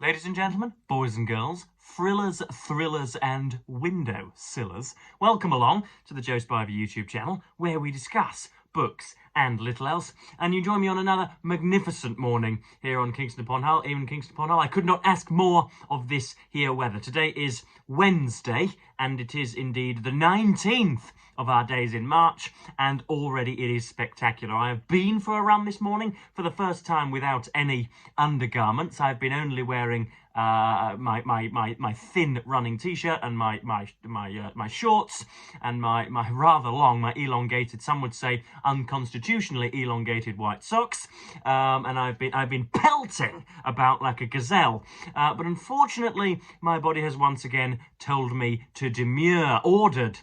Ladies and gentlemen, boys and girls, thrillers, thrillers and window sillers, welcome along to the Joe Spivey YouTube channel where we discuss books and little else, and you join me on another magnificent morning here on Kingston upon Hull. Even Kingston upon Hull, I could not ask more of this here weather. Today is Wednesday, and it is indeed the 19th of our days in March, and already it is spectacular. I have been for a run this morning for the first time without any undergarments. I've been only wearing my thin running t-shirt and my shorts and my rather long, my elongated, some would say unconstitutionally elongated white socks, and I've been pelting about like a gazelle, but unfortunately my body has once again told me to demur, ordered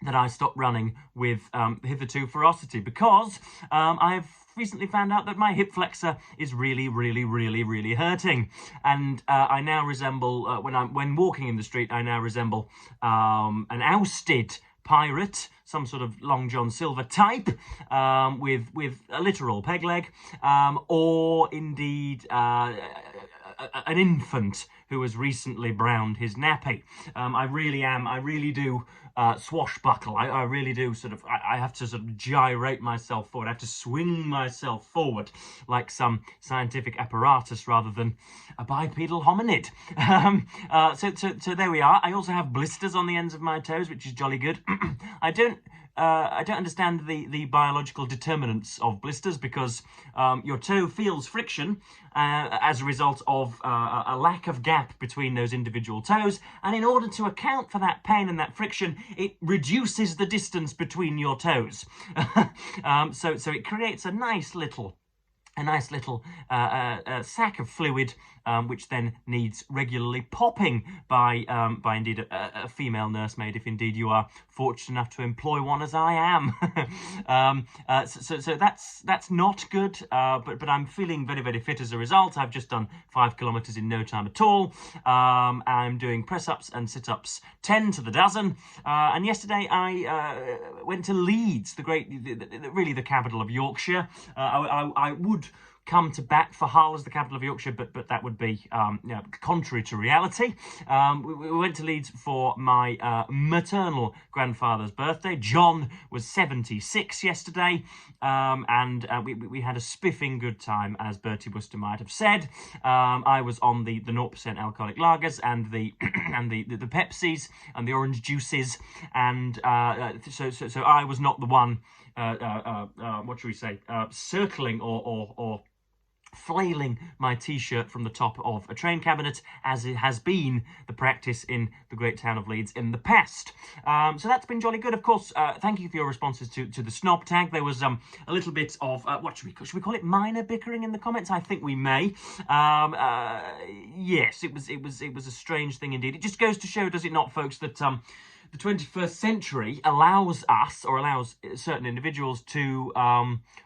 that I stop running with hitherto ferocity, because I have recently found out that my hip flexor is really hurting, and I now resemble when walking in the street, I now resemble an ousted pirate, some sort of Long John Silver type, with a literal peg leg, or indeed an infant who has recently browned his nappy. I really do swashbuckle. I really do I have to sort of gyrate myself forward. I have to swing myself forward like some scientific apparatus rather than a bipedal hominid. So there we are. I also have blisters on the ends of my toes, which is jolly good. I don't understand the biological determinants of blisters, because your toe feels friction as a result of a lack of gap between those individual toes, and in order to account for that pain and that friction, it reduces the distance between your toes. So it creates a nice little sack of fluid, which then needs regularly popping by indeed a female nursemaid, if indeed you are fortunate enough to employ one, as I am. So that's not good, but I'm feeling very fit as a result. I've just done 5 kilometers in no time at all. I'm doing press-ups and sit-ups 10 to the dozen, and yesterday I went to Leeds, really the capital of Yorkshire. I would come to bat for Hull as the capital of Yorkshire, but that would be contrary to reality. We went to Leeds for my maternal grandfather's birthday. John was 76 yesterday, and we had a spiffing good time, as Bertie Wooster might have said. I was on the 0% alcoholic lagers and the the Pepsis and the orange juices, and so I was not the one what should we say, circling or flailing my t-shirt from the top of a train cabinet, as it has been the practice in the great town of Leeds in the past. So that's been jolly good. Of course, thank you for your responses to the snob tag. There was a little bit of what should we call it, minor bickering in the comments? I think we may. Yes, it was a strange thing indeed. It just goes to show, does it not, folks, that the 21st century allows us, or allows certain individuals, to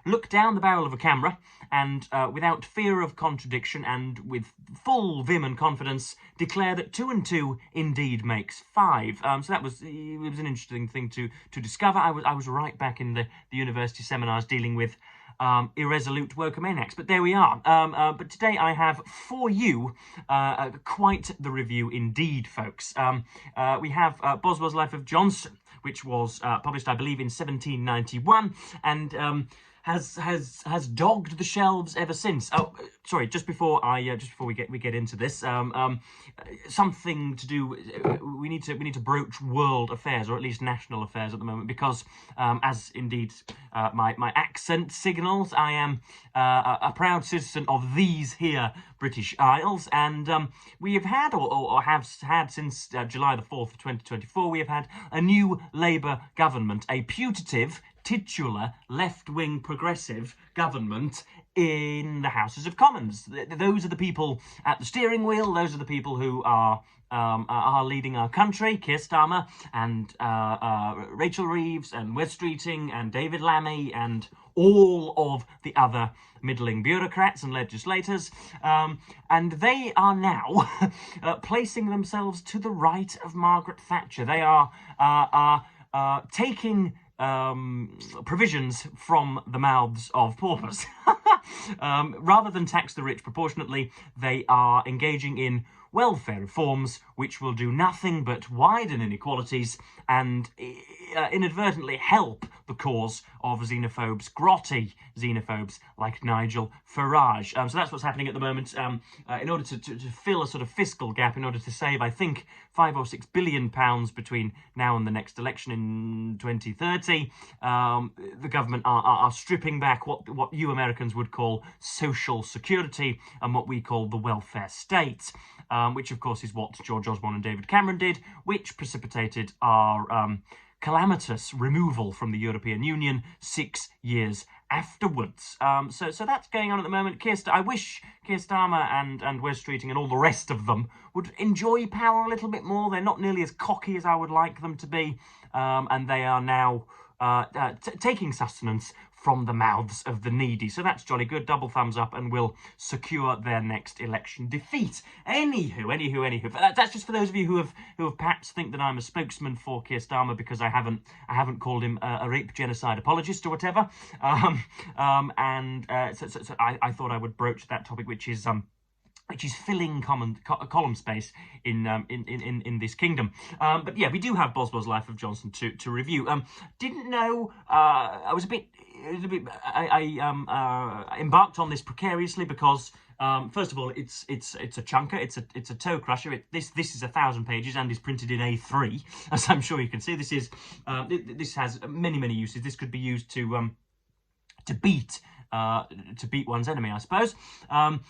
look down the barrel of a camera and without fear of contradiction and with full vim and confidence declare that 2 and 2 indeed makes 5. So it was an interesting thing to discover. I was right back in the university seminars dealing with irresolute wokomaniacs, but there we are. But today I have for you quite the review indeed, folks. We have Boswell's Life of Johnson, which was published, I believe, in 1791, and has dogged the shelves ever since. Oh, sorry, just before we get into this, something to do. We need to broach world affairs, or at least national affairs at the moment, because as indeed my accent signals, I am a proud citizen of these here British Isles, and we have had, or have had since July the 4th of 2024, we have had a new Labour government, a putative, titular, left-wing progressive government in the Houses of Commons. Those are the people at the steering wheel. Those are the people who are leading our country. Keir Starmer and Rachel Reeves and Wes Streeting and David Lammy and all of the other middling bureaucrats and legislators, and they are now placing themselves to the right of Margaret Thatcher. They are taking provisions from the mouths of paupers. Rather than tax the rich proportionately, they are engaging in welfare reforms which will do nothing but widen inequalities and inadvertently help the cause of xenophobes, grotty xenophobes like Nigel Farage. So that's what's happening at the moment. In order to fill a sort of fiscal gap, in order to save, I think, £5 or £6 billion between now and the next election in 2030, the government are stripping back what you Americans would call social security and what we call the welfare state, which of course is what George Osborne and David Cameron did, which precipitated our calamitous removal from the European Union 6 years afterwards. So that's going on at the moment. I wish Keir Starmer and Wes Streeting and all the rest of them would enjoy power a little bit more. They're not nearly as cocky as I would like them to be, and they are now taking sustenance from the mouths of the needy. So that's jolly good. Double thumbs up, and will secure their next election defeat. Anywho. That's just for those of you who have perhaps think that I'm a spokesman for Keir Starmer because I haven't called him a rape genocide apologist or whatever. So I thought I would broach that topic, which is filling column space in this kingdom. But yeah, we do have Boswell's Life of Johnson to review. Didn't know. I embarked on this precariously because first of all, it's a chunker, it's a toe crusher. This is 1,000 pages and is printed in A3, as I'm sure you can see. This has many uses. This could be used to beat one's enemy, I suppose. And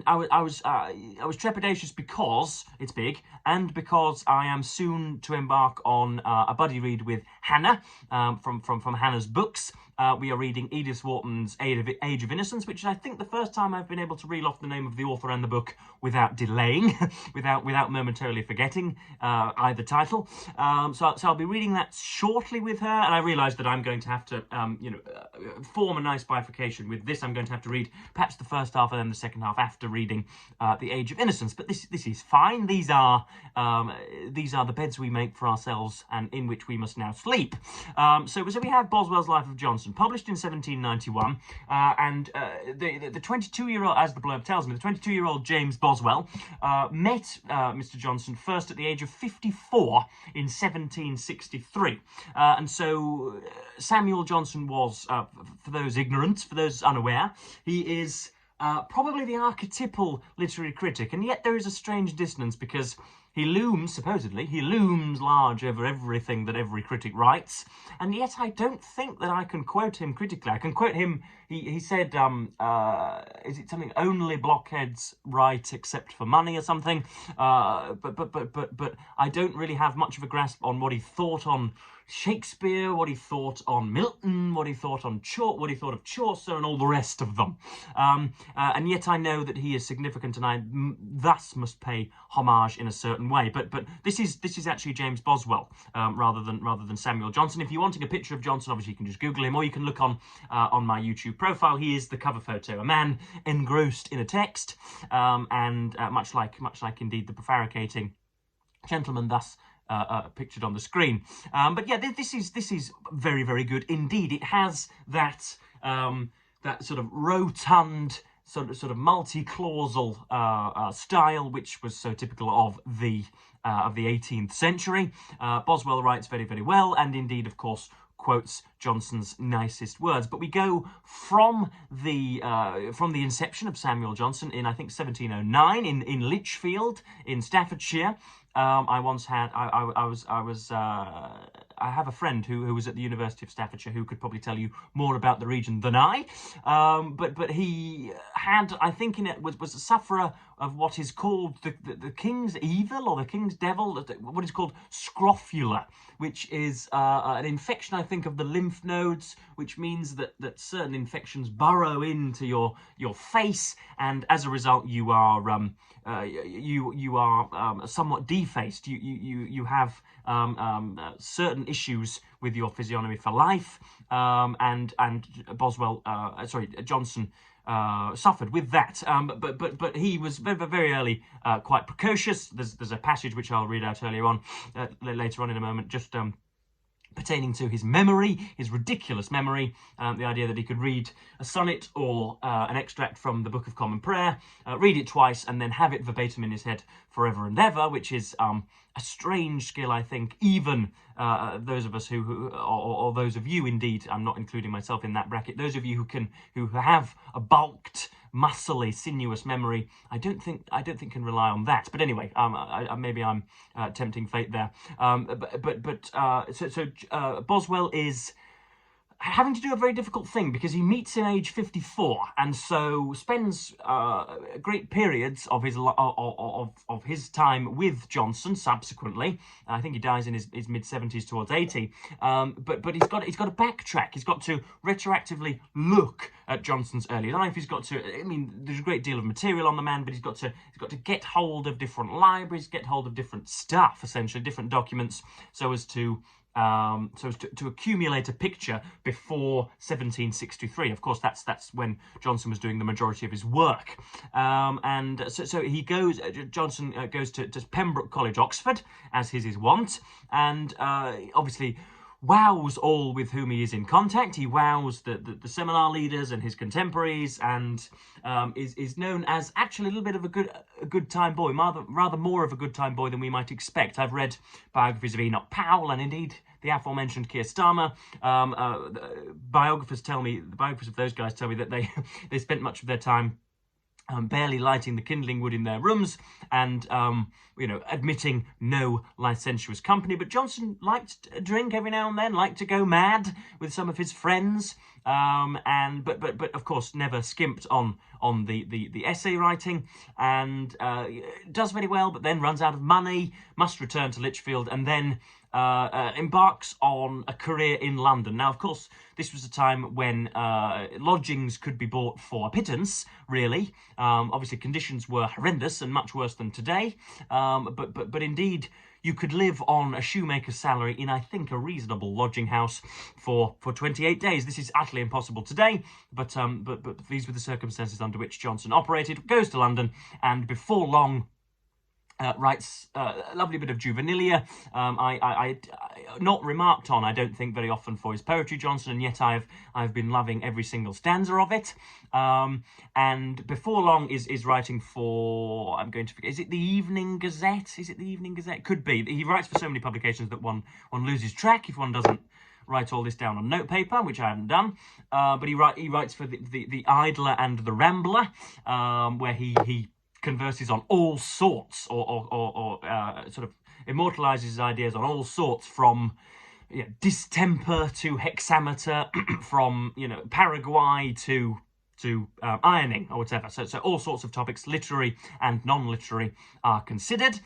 I was trepidatious because it's big, and because I am soon to embark on a buddy read with Hannah from Hannah's books. We are reading Edith Wharton's Age of Innocence, which is, I think, the first time I've been able to reel off the name of the author and the book without delaying, without momentarily forgetting either title. So I'll be reading that shortly with her, and I realise that I'm going to have to, form a nice bifurcation with this. I'm going to have to read perhaps the first half and then the second half after reading The Age of Innocence. But this is fine. These are the beds we make for ourselves and in which we must now sleep. So we have Boswell's Life of Johnson, published in 1791, and the 22-year-old, as the blurb tells me, the 22-year-old James Boswell met Mr. Johnson first at the age of 54 in 1763. And so Samuel Johnson was, for those ignorant, for those unaware, he is probably the archetypal literary critic, and yet there is a strange dissonance because supposedly, he looms large over everything that every critic writes, and yet I don't think that I can quote him critically. I can quote him, he said, is it something, only blockheads write except for money or something, but I don't really have much of a grasp on what he thought on Shakespeare, what he thought on Milton, what he thought of Chaucer, and all the rest of them. And yet I know that he is significant, and I thus must pay homage in a certain way. But this is actually James Boswell, rather than Samuel Johnson. If you're wanting a picture of Johnson, obviously you can just Google him, or you can look on my YouTube profile. He is the cover photo, a man engrossed in a text, and much like indeed the prevaricating gentleman thus pictured on the screen. But yeah, this is very, very good indeed. It has that sort of rotund, sort of multi-clausal style, which was so typical of the 18th century. Boswell writes very, very well, and indeed, of course, quotes Johnson's nicest words. But we go from the inception of Samuel Johnson in, I think, 1709 in Lichfield in Staffordshire. I have a friend who was at the University of Staffordshire who could probably tell you more about the region than I. But he had, I think, was a sufferer of what is called the king's evil or the king's devil, what is called scrofula, which is an infection, I think, of the lymph nodes, which means that certain infections burrow into your face, and as a result, you are somewhat defaced. You have certain issues with your physiognomy for life, and Johnson suffered with that, but he was very, very early quite precocious. There's a passage which I'll read out later on in a moment, just pertaining to his memory, his ridiculous memory, the idea that he could read a sonnet or an extract from the Book of Common Prayer, read it twice, and then have it verbatim in his head forever and ever, which is a strange skill, I think. Even those of us or those of you, indeed, I'm not including myself in that bracket, those of you who have a bulked, muscly, sinuous memory, I don't think can rely on that. But anyway, maybe I'm tempting fate there. Boswell is having to do a very difficult thing because he meets in age 54 and so spends great periods of his time with Johnson subsequently. I think he dies in his mid-70s towards 80. But he's got to backtrack. He's got to retroactively look at Johnson's early life. He's got to, I mean, there's a great deal of material on the man, but he's got to get hold of different libraries, get hold of different stuff, essentially different documents, so as to accumulate a picture before 1763. Of course, that's when Johnson was doing the majority of his work. So he goes. Johnson goes to Pembroke College, Oxford, as his wont, and obviously wows all with whom he is in contact. He wows the seminar leaders and his contemporaries, and is known as actually a little bit of a good time boy, rather more of a good time boy than we might expect. I've read biographies of Enoch Powell and indeed the aforementioned Keir Starmer. Biographers of those guys tell me that they spent much of their time barely lighting the kindling wood in their rooms and, admitting no licentious company. But Johnson liked a drink every now and then, liked to go mad with some of his friends, but of course never skimped on the essay writing, and does very well, but then runs out of money, must return to Lichfield, and then embarks on a career in London. Now, of course, this was a time when lodgings could be bought for a pittance, really. Obviously, conditions were horrendous and much worse than today, but indeed, you could live on a shoemaker's salary in, I think, a reasonable lodging house for 28 days. This is utterly impossible today, but these were the circumstances under which Johnson operated. Goes to London, and before long, writes a lovely bit of juvenilia. I not remarked on, I don't think, very often for his poetry, Johnson, and yet I've been loving every single stanza of it. And before long is writing for, I'm going to forget, is it the Evening Gazette? Could be. He writes for so many publications that one loses track if one doesn't write all this down on notepaper, which I haven't done. But he writes for the Idler and the Rambler, where he converses on all sorts, or sort of immortalizes his ideas on all sorts, from distemper to hexameter, from Paraguay to ironing or whatever. So all sorts of topics, literary and non-literary, are considered.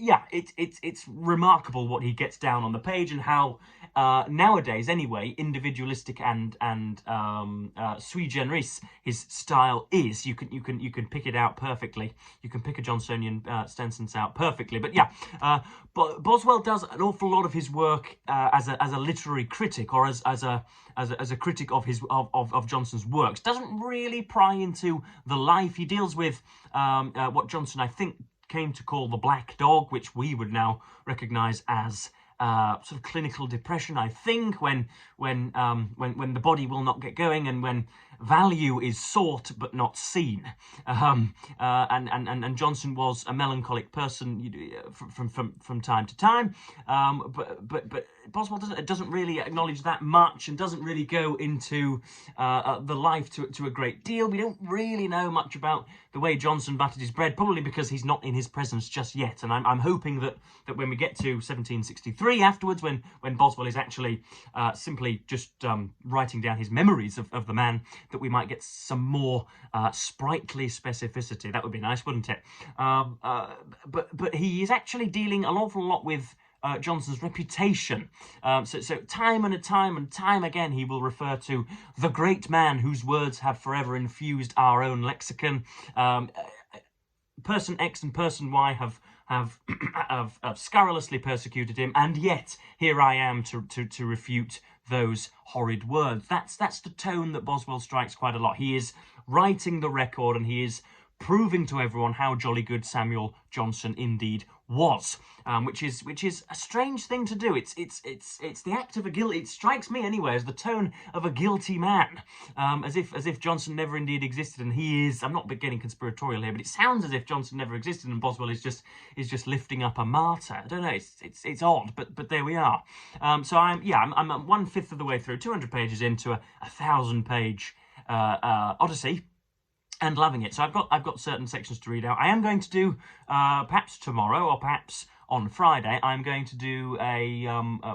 It's remarkable what he gets down on the page, and how nowadays, anyway, individualistic and sui generis his style is. You can pick it out perfectly. You can pick a Johnsonian stencils out perfectly. But Boswell does an awful lot of his work as a literary critic, or as a critic of Johnson's works. Doesn't really pry into the life. He deals with what Johnson, I think, came to call the black dog, which we would now recognise as sort of clinical depression, I think, when the body will not get going, and when value is sought but not seen. And Johnson was a melancholic person from time to time, but Boswell doesn't really acknowledge that much, and doesn't really go into the life to a great deal. We don't really know much about the way Johnson buttered his bread, probably because he's not in his presence just yet. And I'm hoping that when we get to 1763 afterwards, when Boswell is actually simply just writing down his memories of the man, that we might get some more sprightly specificity. That would be nice, wouldn't it? But he is actually dealing an awful lot with Johnson's reputation. So time and time again, he will refer to the great man whose words have forever infused our own lexicon. Person X and Person Y have scurrilously persecuted him, and yet here I am to refute those horrid words. That's the tone that Boswell strikes quite a lot. He is writing the record, and he is proving to everyone how jolly good Samuel Johnson indeed was, which is a strange thing to do. It's the act of a guilty. It strikes me anyway as the tone of a guilty man, as if Johnson never indeed existed, and he is. I'm not getting conspiratorial here, but it sounds as if Johnson never existed, and Boswell is just lifting up a martyr. I don't know. It's odd, but there we are. So I'm 1/5 of the way through, 200 pages into a 1,000-page Odyssey, and loving it. So I've got certain sections to read out. I am going to do perhaps tomorrow or perhaps on Friday. I'm going to do a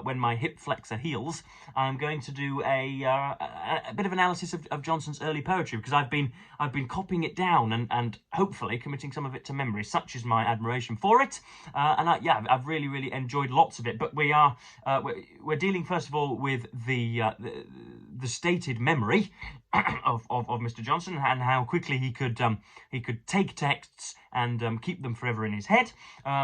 when my hip flexor heals. I'm going to do a bit of analysis of Johnson's early poetry, because I've been copying it down and hopefully committing some of it to memory. Such is my admiration for it, and I've really enjoyed lots of it. But we're dealing first of all with the stated memory of Mr. Johnson, and how quickly he could take texts and keep them forever in his head.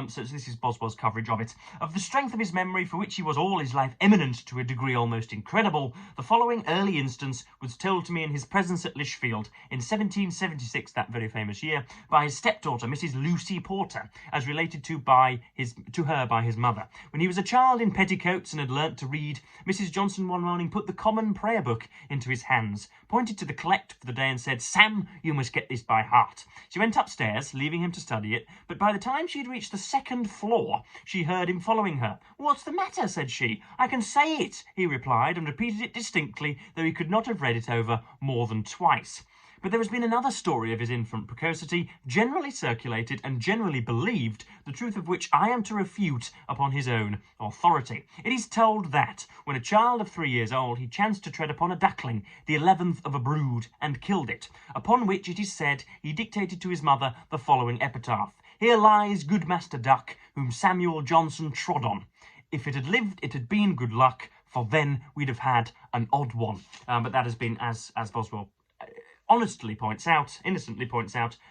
So this is Boswell's coverage of it. Of the strength of his memory, for which he was all his life eminent to a degree almost incredible, the following early instance was told to me in his presence at Lichfield in 1776, that very famous year, by his stepdaughter, Mrs. Lucy Porter, as related to her by his mother. When he was a child in petticoats and had learnt to read, Mrs. Johnson one morning put the common prayer book into his hands, pointed to the collect for the day and said, "Sam, you must get this by heart." She went upstairs, leaving him to study it, but by the time she had reached the second floor, she heard him following her. "What's the matter?" said she. "I can say it," he replied, and repeated it distinctly, though he could not have read it over more than twice. But there has been another story of his infant precocity, generally circulated and generally believed, the truth of which I am to refute upon his own authority. It is told that, when a child of 3 years old, he chanced to tread upon a duckling, the 11th of a brood, and killed it, upon which, it is said, he dictated to his mother the following epitaph: "Here lies good Master Duck, whom Samuel Johnson trod on. If it had lived, it had been good luck, for then we'd have had an odd one." But that has been, as Boswell innocently points out,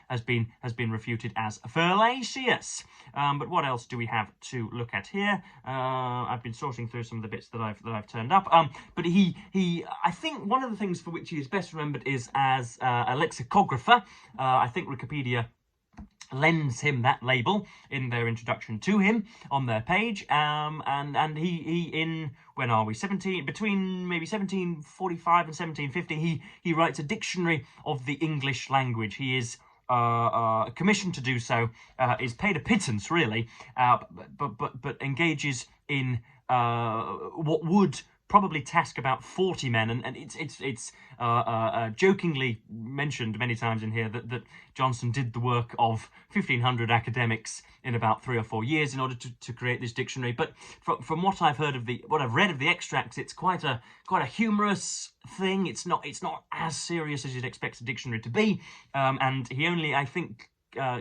has been refuted as fallacious. But what else do we have to look at here? I've been sorting through some of the bits that I've turned up. But I think one of the things for which he is best remembered is as a lexicographer. I think Wikipedia lends him that label in their introduction to him on their page, and he in, when are we, between maybe 1745 and 1750, he writes a dictionary of the English language. He is commissioned to do so, is paid a pittance really, but engages in what would probably task about 40 men, and it's jokingly mentioned many times in here that Johnson did the work of 1,500 academics in about 3 or 4 years in order to create this dictionary. But from what I've read of the extracts, it's quite a humorous thing. It's not as serious as you'd expect a dictionary to be, and he only, I think,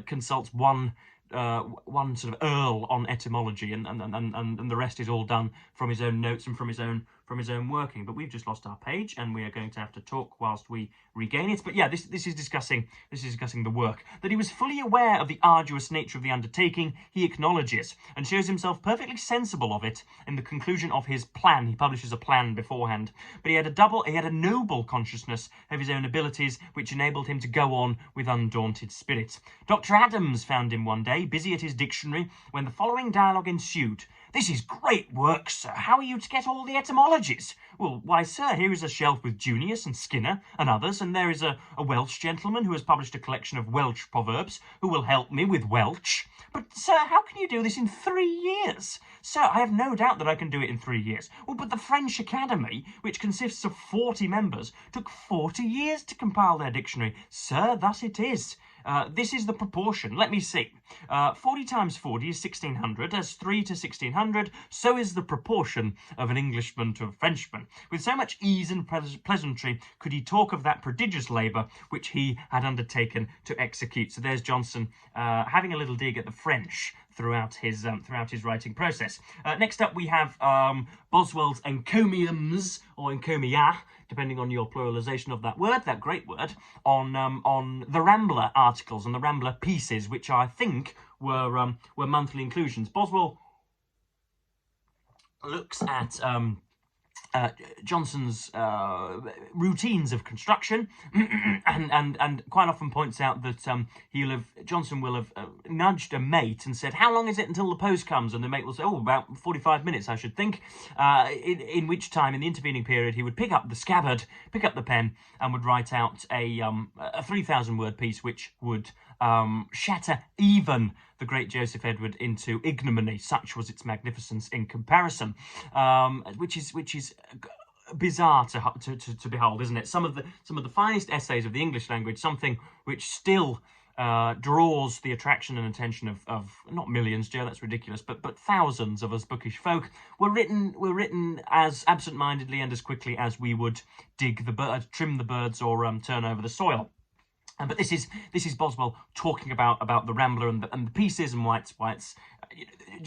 consults one sort of earl on etymology, and the rest is all done from his own notes and from his own working. But we've just lost our page, and we are going to have to talk whilst we regain it. But yeah, this is discussing the work. That he was fully aware of the arduous nature of the undertaking, he acknowledges, and shows himself perfectly sensible of it in the conclusion of his plan. He publishes a plan beforehand, but he had a noble consciousness of his own abilities, which enabled him to go on with undaunted spirit. Dr. Adams found him one day busy at his dictionary when the following dialogue ensued: "This is great work, sir. How are you to get all the etymologies?" "Well, why, sir, here is a shelf with Junius and Skinner and others, and there is a Welsh gentleman who has published a collection of Welsh proverbs, who will help me with Welsh." "But, sir, how can you do this in 3 years?" "Sir, I have no doubt that I can do it in 3 years." "Well, but the French Academy, which consists of 40 members, took 40 years to compile their dictionary." "Sir, thus it is. This is the proportion. Let me see. 40 times 40 is 1600. As 3 to 1600, so is the proportion of an Englishman to a Frenchman. With so much ease and pleasantry could he talk of that prodigious labour which he had undertaken to execute. So there's Johnson having a little dig at the French throughout his writing process. Next up, we have Boswell's encomiums, or encomia, depending on your pluralization of that word, that great word, on the Rambler articles and the Rambler pieces, which I think were monthly inclusions. Boswell looks at Johnson's routines of construction, and quite often points out that Johnson will have nudged a mate and said, "How long is it until the post comes?" And the mate will say, "Oh, about 45 minutes, I should think." In which time, in the intervening period, he would pick up the scabbard, pick up the pen, and would write out a 3,000-word piece, which would shatter even the great Joseph Edward into ignominy. Such was its magnificence in comparison, which is bizarre to behold, isn't it? Some of the finest essays of the English language, something which still draws the attraction and attention of not millions, Joe, that's ridiculous, but thousands of us bookish folk, were written as absent-mindedly and as quickly as we would trim the birds, or turn over the soil. But this is Boswell talking about the Rambler and the pieces, and why it's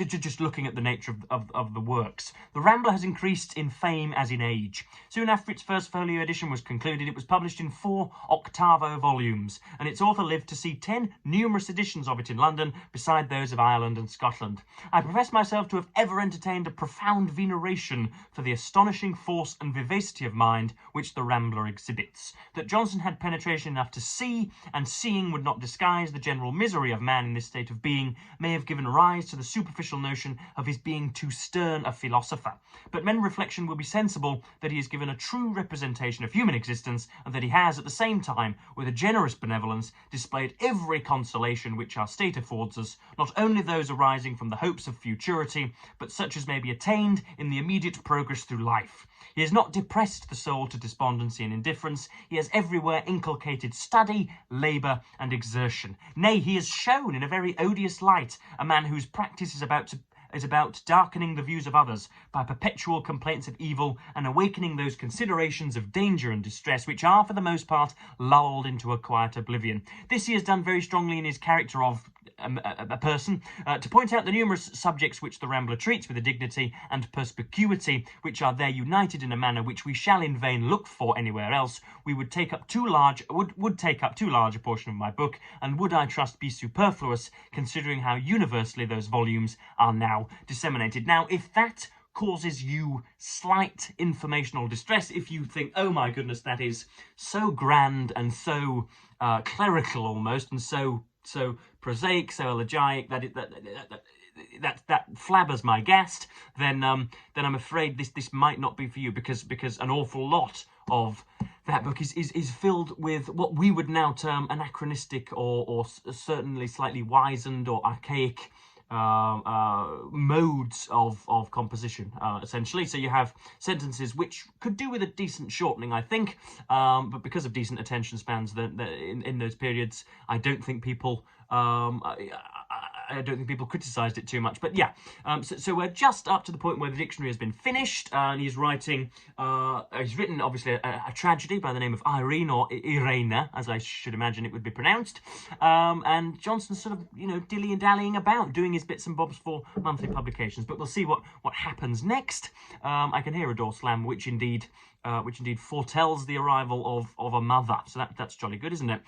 just looking at the nature of the works. The Rambler has increased in fame as in age. Soon after its first folio edition was concluded, it was published in 4 octavo volumes, and its author lived to see 10 numerous editions of it in London, beside those of Ireland and Scotland. I profess myself to have ever entertained a profound veneration for the astonishing force and vivacity of mind which the Rambler exhibits. That Johnson had penetration enough to see, and seeing would not disguise the general misery of man in this state of being, may have given rise to the superficial notion of his being too stern a philosopher. But men reflection will be sensible that he has given a true representation of human existence, and that he has, at the same time, with a generous benevolence, displayed every consolation which our state affords us, not only those arising from the hopes of futurity, but such as may be attained in the immediate progress through life. He has not depressed the soul to despondency and indifference. He has everywhere inculcated study, labour, and exertion. Nay, he has shown in a very odious light a man whose practice is about darkening the views of others by perpetual complaints of evil, and awakening those considerations of danger and distress which are, for the most part, lulled into a quiet oblivion. This he has done very strongly in his character of a person, to point out the numerous subjects which the Rambler treats with a dignity and perspicuity which are there united in a manner which we shall in vain look for anywhere else, would take up too large a portion of my book, and would, I trust, be superfluous, considering how universally those volumes are now disseminated. Now, if that causes you slight informational distress, if you think, oh my goodness, that is so grand and so clerical almost, and so prosaic, so elegiac, that flabbers my guest, then I'm afraid this might not be for you, because an awful lot of that book is filled with what we would now term anachronistic or certainly slightly wizened or archaic modes of composition, essentially. So you have sentences which could do with a decent shortening, I think, but because of decent attention spans in those periods, I don't think people criticised it too much. But yeah, so we're just up to the point where the dictionary has been finished, and he's written obviously a tragedy by the name of Irene, or Irena, as I should imagine it would be pronounced, and Johnson's sort of, dilly and dallying about, doing his bits and bobs for monthly publications. But we'll see what happens next. I can hear a door slam, which indeed foretells the arrival of a mother. So that's jolly good, isn't it?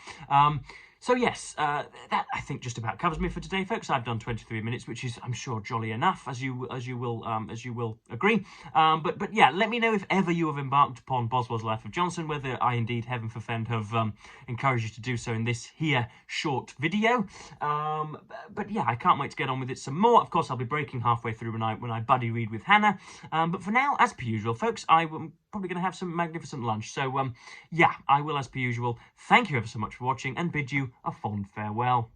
So yes, that I think just about covers me for today, folks. I've done 23 minutes, which is, I'm sure, jolly enough, as you will agree. But yeah, let me know if ever you have embarked upon Boswell's Life of Johnson, whether I indeed, heaven forfend, have encouraged you to do so in this here short video. But yeah, I can't wait to get on with it some more. Of course, I'll be breaking halfway through when I buddy read with Hannah. But for now, as per usual, folks, I'm probably going to have some magnificent lunch. So yeah, I will, as per usual, thank you ever so much for watching, and bid you a fond farewell.